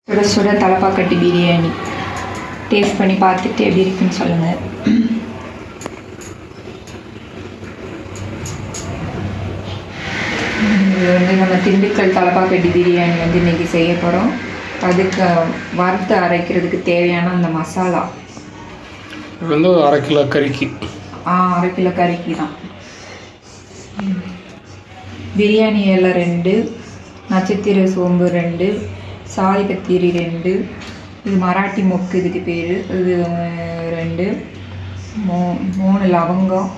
சுட சுட தலப்பாக்கட்டி பிரியாணி டேஸ்ட் பண்ணி பார்த்துட்டு எப்படி இருக்குன்னு சொல்லுங்கள். இது நம்ம திண்டுக்கல் தலப்பாக்கட்டி பிரியாணி இன்றைக்கி செய்ய போகிறோம். அதுக்கு வறுத்து அரைக்கிறதுக்கு தேவையான அந்த மசாலா வந்து 1/2 கிலோ கறிக்கு 1/2 கிலோ கறிக்கு தான். பிரியாணி இலை 2, நட்சத்திர சோம்பு 2, சாதி கத்திரி 2, இது மராட்டி மொக்கு இதுக்கு பேர், இது 2, 3 லவங்கம்,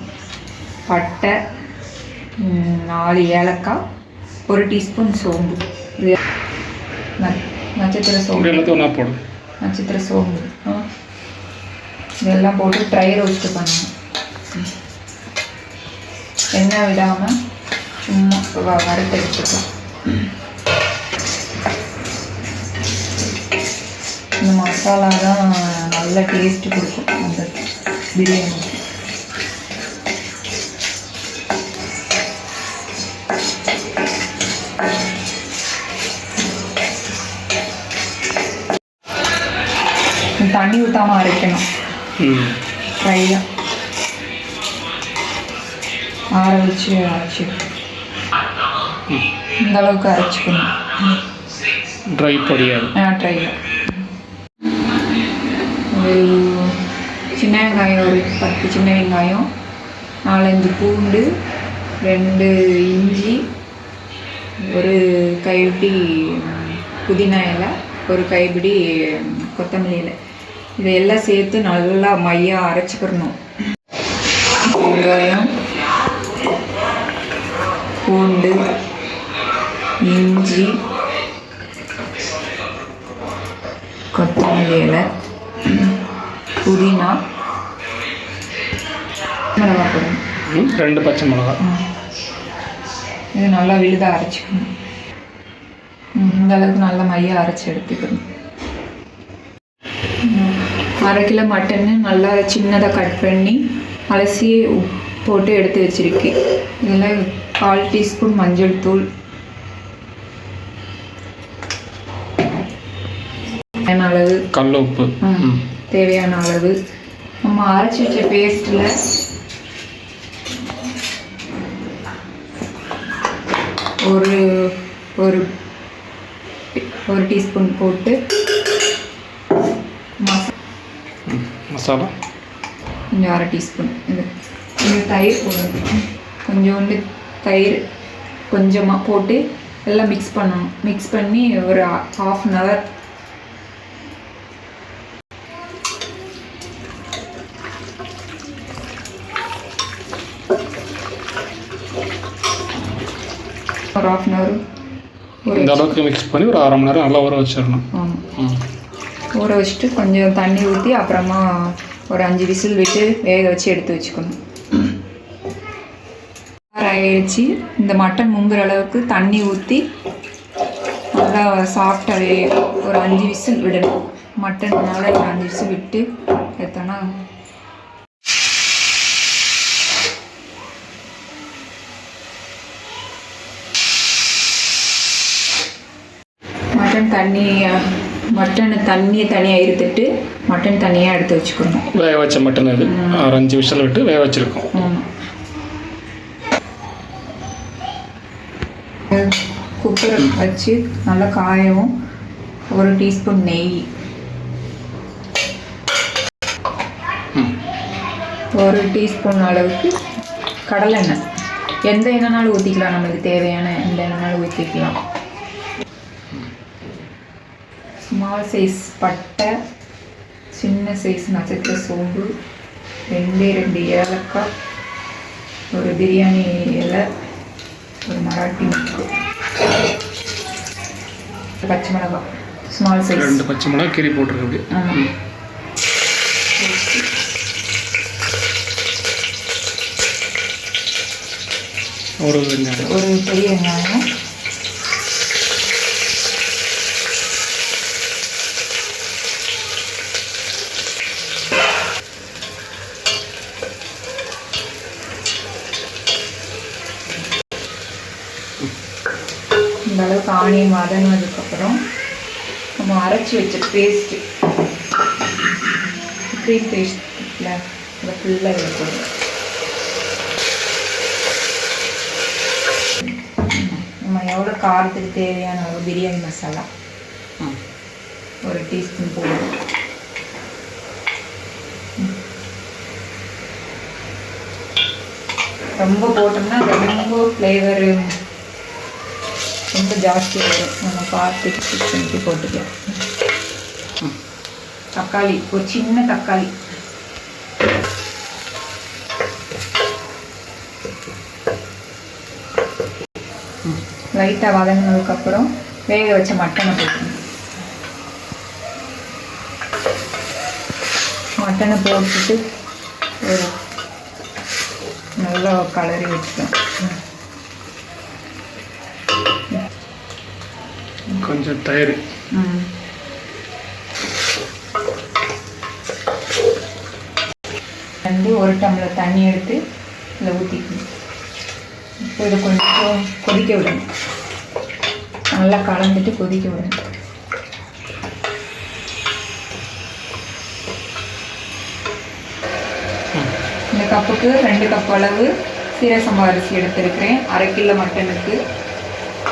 பட்டை, 4 ஏலக்காய், 1 டீஸ்பூன் சோம்பு. இது நட்சத்திர சோம்பு நட்சத்திர சோம்பு இதெல்லாம் போட்டு ட்ரை ரோஸ்ட் பண்ணணும். எண்ணெய் விடாமல் சும்மா வறுத்து எடுத்துக்கலாம். இந்த மசாலா தான் நல்ல டேஸ்ட்டு கொடுக்கும் அந்த பிரியாணிக்கு. தண்ணி ஊற்றாமல் அரைக்கணும். ட்ரையாக ஆற வச்சு இந்த அளவுக்கு அரைச்சிக்கணும். ட்ரை பொடியாது. ட்ரையாக சின்ன வெங்காயம் ஒரு 10 சின்ன வெங்காயம், 4-5 பூண்டு, 2 இஞ்சி, ஒரு கைப்பிடி புதினா இலை, ஒரு கைப்பிடி கொத்தமல்லி இலை, இதையெல்லாம் சேர்த்து நல்லா மையாக அரைச்சிக்கிறணும். வெங்காயம், பூண்டு, இஞ்சி, கொத்தமல்லி இலை, புதினா, மிளகா போடணும். 2 பச்சை மிளகா. இது நல்லா விழுதாக அரைச்சிக்கணும். இந்த அளவுக்கு நல்லா மையாக அரைச்சி எடுத்துக்கணும். 1/2 கிலோ மட்டன்னு நல்லா சின்னதாக கட் பண்ணி அலசி போட்டு எடுத்து வச்சுருக்கேன். இதில் 1/4 டீஸ்பூன் மஞ்சள் தூள், தேவையான அளவு கல் உப்பு, தேவையான அளவு. நம்ம அரைச்சி வச்ச பேஸ்ட்டில் ஒரு டீஸ்பூன் போட்டு மசாலா கொஞ்சம் 1/2 டீஸ்பூன் இது தயிர் போடணும். கொஞ்சோண்டு தயிர் கொஞ்சமாக போட்டு எல்லாம் மிக்ஸ் பண்ணணும். மிக்ஸ் பண்ணி ஒரு 1/2 hour இந்த அளவுக்கு மிக்ஸ் பண்ணி ஒரு 1/2 மணி நேரம் நல்லா ஊற வச்சிடணும். ஆமாம், ஊற வச்சுட்டு கொஞ்சம் தண்ணி ஊற்றி அப்புறமா ஒரு 5 விசில் விட்டு வேக வச்சு எடுத்து வச்சுக்கணும். ஆயிடுச்சு. இந்த மட்டன் முங்குற அளவுக்கு தண்ணி ஊற்றி நல்லா சாஃப்டாகவே ஒரு 5 விசில் விடணும். மட்டன்னால ஒரு 5 விசில் விட்டு எடுத்தோன்னா மட்டனை தண்ணியை தனியாக இருத்துட்டு மட்டன் தனியாக எடுத்து வச்சுக்கணும். வேக வச்ச மட்டன் அது 5 விசில் விட்டு வேக வச்சுருக்கோம். குக்கரை வச்சு நல்லா காயவும் 1 டீஸ்பூன் நெய், 1 டீஸ்பூன் அளவுக்கு கடலெண்ணெய், எந்த எண்ணெய்னாலும் ஊற்றிக்கலாம். நம்மளுக்கு தேவையான எந்த எண்ணெய்னாலும் ஊற்றிக்கலாம். ஸ்மால் சைஸ் பட்டை, சின்ன சைஸ் நட்சத்திர சோம்பு, 2 ஏலக்காய், ஒரு பிரியாணி இலை, ஒரு மராட்டி மொக்கு, பச்சை மிளகாய் ஸ்மால் சைஸ் 2 பச்சை மிளகாய் கீரி போட்டுருக்கு. ஆமாம், ஒரு வெங்காயம், ஒரு பெரிய வெங்காயம், இந்த அளவுக்கு ஆனியன் வதங்கினதுக்கப்புறம் நம்ம நம்ம அரைச்சி வச்ச பேஸ்ட்டு க்ரீம் பேஸ்ட்டில் அதை ஃபுல்லாக இதில் போடணும். நம்ம எவ்வளோ காரத்துக்கு தேவையான ஒரு பிரியாணி மசாலா ஒரு டீஸ்பூன் போடணும். ரொம்ப போட்டோம்னா ரொம்ப ஃப்ளேவரு ரொம்ப ஜாஸ்தி வரும். நம்ம பார்த்து மிக்ஸ் பண்ணி போட்டுக்கலாம். தக்காளி ஒரு சின்ன தக்காளி லைட்டாக வதங்கினதுக்கப்புறம் வேக வச்ச மட்டனை போட்டுக்கணும். மட்டனை போட்டுட்டு ஒரு நல்லா கலரி வச்சுக்கலாம். கொஞ்சம் தயிர், ஒரு டம்ளர் தண்ணி எடுத்து இதில் ஊற்றிக்கணும். இப்போ இதை கொஞ்சம் கொதிக்க விடணும். நல்லா கலந்துட்டு கொதிக்க விடணும். இந்த கப்புக்கு 2 கப் அளவு சீரக சம்பா அரிசி எடுத்துருக்கிறேன். 1/2 கிலோ மட்டனுக்கு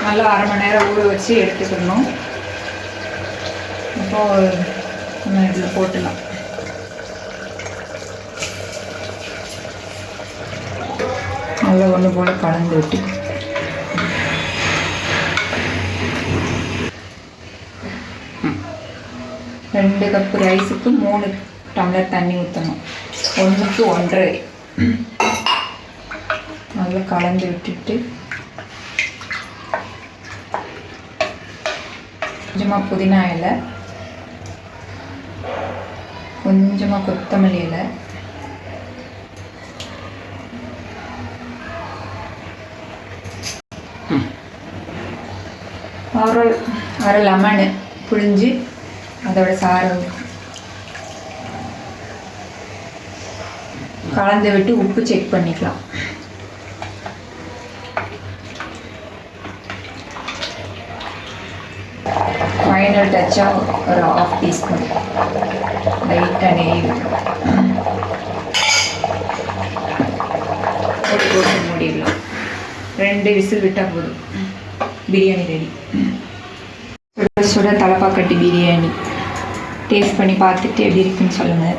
நல்லா 1/2 மணி நேரம் ஊற வச்சு எடுத்துக்கணும். இப்போது நம்ம இதில் போட்டுடலாம். நல்லா ஒன்று போல் கலந்து விட்டு ரெண்டு கப்பு ரைஸுக்கு 3 டம்ளர் தண்ணி ஊற்றணும். 1க்கு 1.5 நல்லா கலந்து விட்டுட்டு கொஞ்சமாக புதினா இலை, கொஞ்சமாக கொத்தமல்லி இலை, அரை லெமனு புழிஞ்சு அதோட சாரை கலந்து விட்டு உப்பு செக் பண்ணிக்கலாம். ஃபைனல் டச்சாக ஒரு 1/2 டீஸ்பூன் லைட்டாக நெய் போட்டு மூடிடலாம். 2 விசில் விட்டால் போதும். பிரியாணி ரெடி. சுட சுட தலப்பாக்கட்டி பிரியாணி டேஸ்ட் பண்ணி பார்த்துட்டு எப்படி இருக்குன்னு சொல்லுங்கள்.